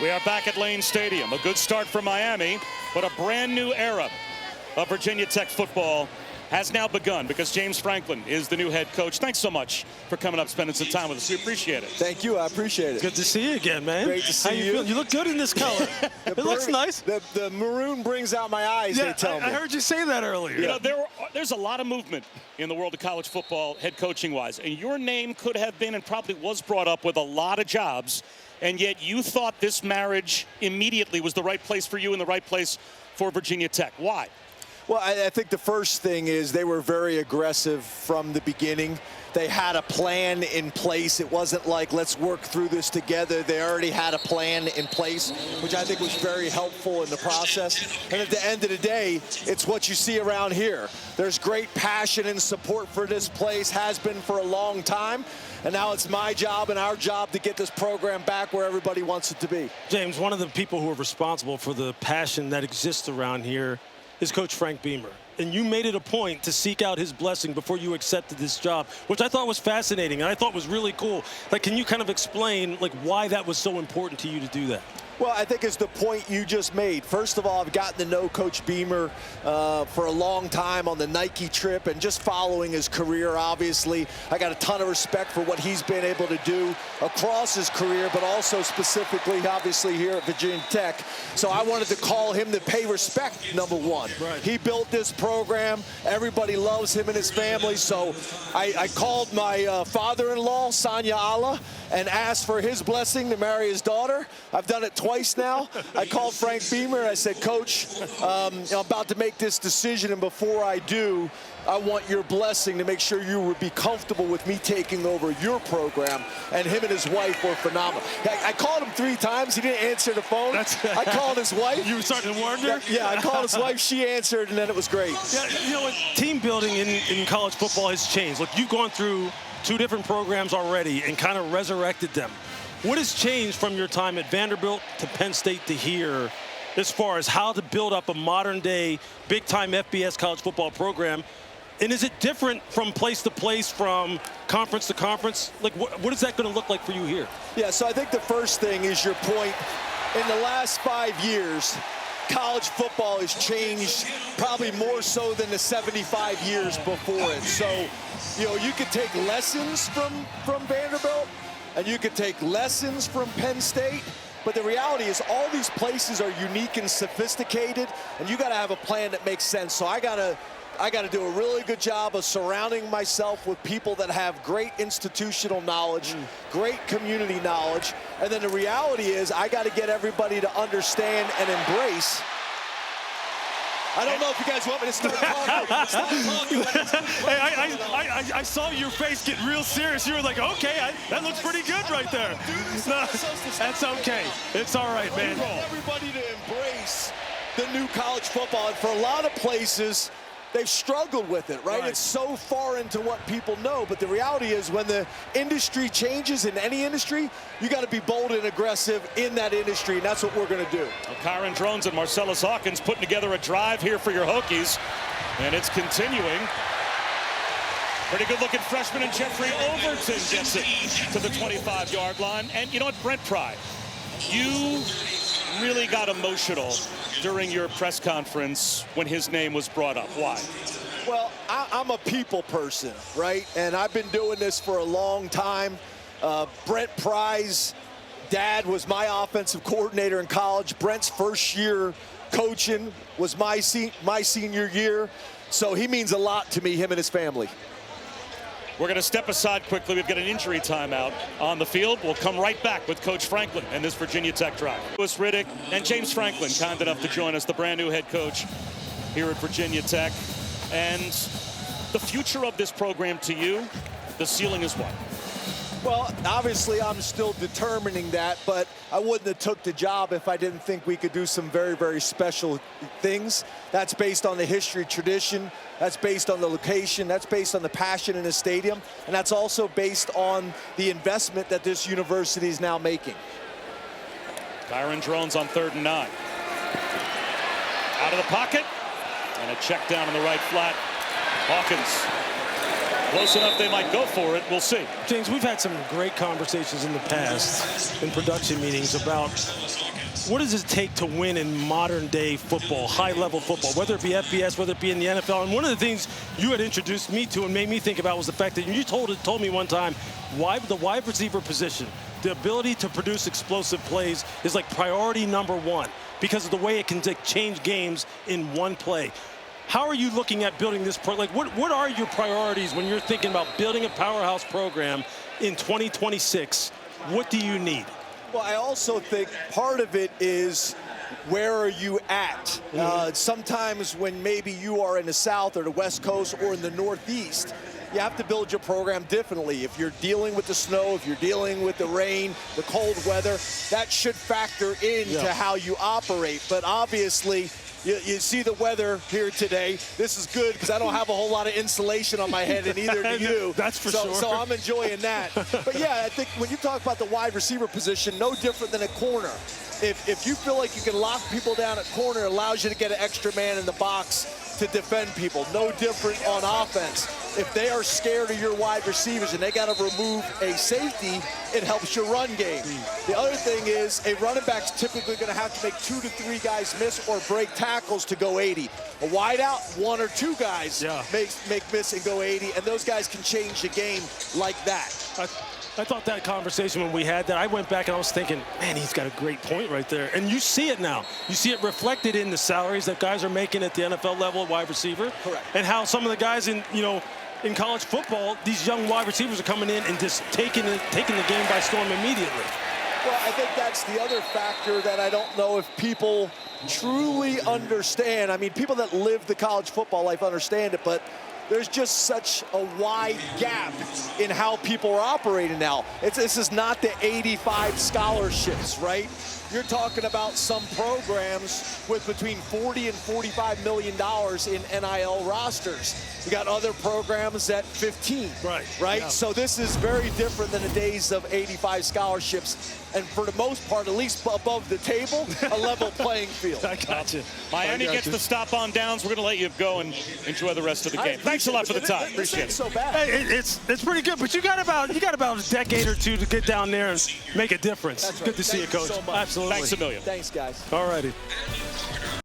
We are back at Lane Stadium. A good start for Miami, but a brand new era of Virginia Tech football has now begun because James Franklin is the new head coach. Thanks so much for coming up, spending some time with us. We appreciate it. Thank you. I appreciate it. Good to see you again, man. Great to see you. You look good in this color. It looks nice. The maroon brings out my eyes, they tell me. I heard you say that earlier. You know, there's a lot of movement in the world of college football, head coaching-wise, and your name could have been and probably was brought up with a lot of jobs, and yet you thought this marriage immediately was the right place for you and the right place for Virginia Tech. Why? Well, I think the first thing is they were very aggressive from the beginning. They had a plan in place. It wasn't like, let's work through this together. They already had a plan in place, which I think was very helpful in the process. And at the end of the day, it's what you see around here. There's great passion and support for this place, has been for a long time. And now it's my job and our job to get this program back where everybody wants it to be. James, one of the people who are responsible for the passion that exists around here is Coach Frank Beamer. And you made it a point to seek out his blessing before you accepted this job, which I thought was fascinating and I thought was really cool. Like, can you kind of explain, like, why that was so important to you to do that? Well, I think it's the point you just made. First of all, I've gotten to know Coach Beamer for a long time on the Nike trip and just following his career, obviously. I got a ton of respect for what he's been able to do across his career, but also specifically, obviously, here at Virginia Tech. So I wanted to call him to pay respect, number one. Right. He built this program. Everybody loves him and his family. So I called my father-in-law, Sanya Allah, and asked for his blessing to marry his daughter. I've done it twice now. I called Frank Beamer and I said, Coach, I'm about to make this decision, and before I do, I want your blessing to make sure you would be comfortable with me taking over your program. And him and his wife were phenomenal. I called him 3 times. He didn't answer the phone. I called his wife. You were starting to wonder? Yeah, I called his wife. She answered, and then it was great. Yeah, you know what? Team building in college football has changed. Look, you've gone through 2 different programs already and kind of resurrected them. What has changed from your time at Vanderbilt to Penn State to here as far as how to build up a modern-day, big-time FBS college football program? And is it different from place to place, from conference to conference? Like, what is that going to look like for you here? Yeah, so I think the first thing is your point. In the last 5 years, college football has changed probably more so than the 75 years before it. So, you know, you could take lessons from Vanderbilt, and you could take lessons from Penn State, but the reality is all these places are unique and sophisticated, and you got to have a plan that makes sense. So I got to do a really good job of surrounding myself with people that have great institutional knowledge, great community knowledge, and then the reality is I got to get everybody to understand and embrace. I don't know if you guys want me to start talking. Hey, I saw your face get real serious. You were like, okay, that looks pretty good right there. No, that's okay. It's all right, man. I want everybody to embrace the new college football. And for a lot of places, they've struggled with it, right? It's so far into what people know. But the reality is when the industry changes in any industry, you got to be bold and aggressive in that industry, and that's what we're going to do. Well, Kyron Drones and Marcellus Hawkins putting together a drive here for your Hokies, and it's continuing. Pretty good-looking freshman, and Jeffrey Overton gets it to the 25-yard line. And you know what, Brent Pry, you really got emotional during your press conference when his name was brought up. Why? Well, I'm a people person, right? And I've been doing this for a long time. Brent Pry's dad was my offensive coordinator in college. Brent's first year coaching was my senior year. So he means a lot to me, him and his family. We're going to step aside quickly. We've got an injury timeout on the field. We'll come right back with Coach Franklin and this Virginia Tech drive. Lewis Riddick and James Franklin, kind enough to join us, the brand new head coach here at Virginia Tech. And the future of this program to you, the ceiling is what? Well, obviously, I'm still determining that, but I wouldn't have took the job if I didn't think we could do some very, very special things. That's based on the history, tradition. That's based on the location. That's based on the passion in the stadium. And that's also based on the investment that this university is now making. Kyron Drones on 3rd and 9. Out of the pocket. And a check down in the right flat. Hawkins. Close enough they might go for it. We'll see. James, we've had some great conversations in the past in production meetings about what does it take to win in modern day football, high level football, whether it be FBS, whether it be in the NFL? And one of the things you had introduced me to and made me think about was the fact that you told me one time, the wide receiver position, the ability to produce explosive plays is like priority #1 because of the way it can change games in one play. How are you looking at building this like what are your priorities when you're thinking about building a powerhouse program in 2026? What do you need? Well, I also think part of it is where are you at? Sometimes when maybe you are in the South or the West Coast or in the Northeast, you have to build your program differently. If you're dealing with the snow, if you're dealing with the rain, the cold weather, that should factor into how you operate. But obviously, you see the weather here today. This is good because I don't have a whole lot of insulation on my head, and neither do you. That's for sure. So I'm enjoying that. But yeah, I think when you talk about the wide receiver position, no different than a corner. If you feel like you can lock people down at corner, it allows you to get an extra man in the box to defend people. No different on offense. If they are scared of your wide receivers and they got to remove a safety, it helps your run game. The other thing is a running back's typically going to have to make 2 to 3 guys miss or break tackles to go 80. A wideout, 1 or 2 guys make miss and go 80, and those guys can change the game like that. I thought that conversation when we had that, I went back and I was thinking, man, he's got a great point right there. And you see it now. You see it reflected in the salaries that guys are making at the NFL level at wide receiver. Correct. And how some of the guys in college football, these young wide receivers are coming in and just taking the game by storm immediately. Well, I think that's the other factor that I don't know if people truly understand. I mean, people that live the college football life understand it, but there's just such a wide gap in how people are operating now. This is not the 85 scholarships, right? You're talking about some programs with between $40 and $45 million in NIL rosters. You got other programs at 15, right? Yeah. So this is very different than the days of 85 scholarships. And for the most part, at least above the table, a level playing field. I got you. Miami gets the stop on downs. We're going to let you go and enjoy the rest of the game. Thanks a lot for the time. Appreciate it. So bad. Hey, it's pretty good, but you got about a decade or two to get down there and make a difference. That's right. Good to see you, Coach. So much. Absolutely. Thanks a million. Thanks, guys. All righty.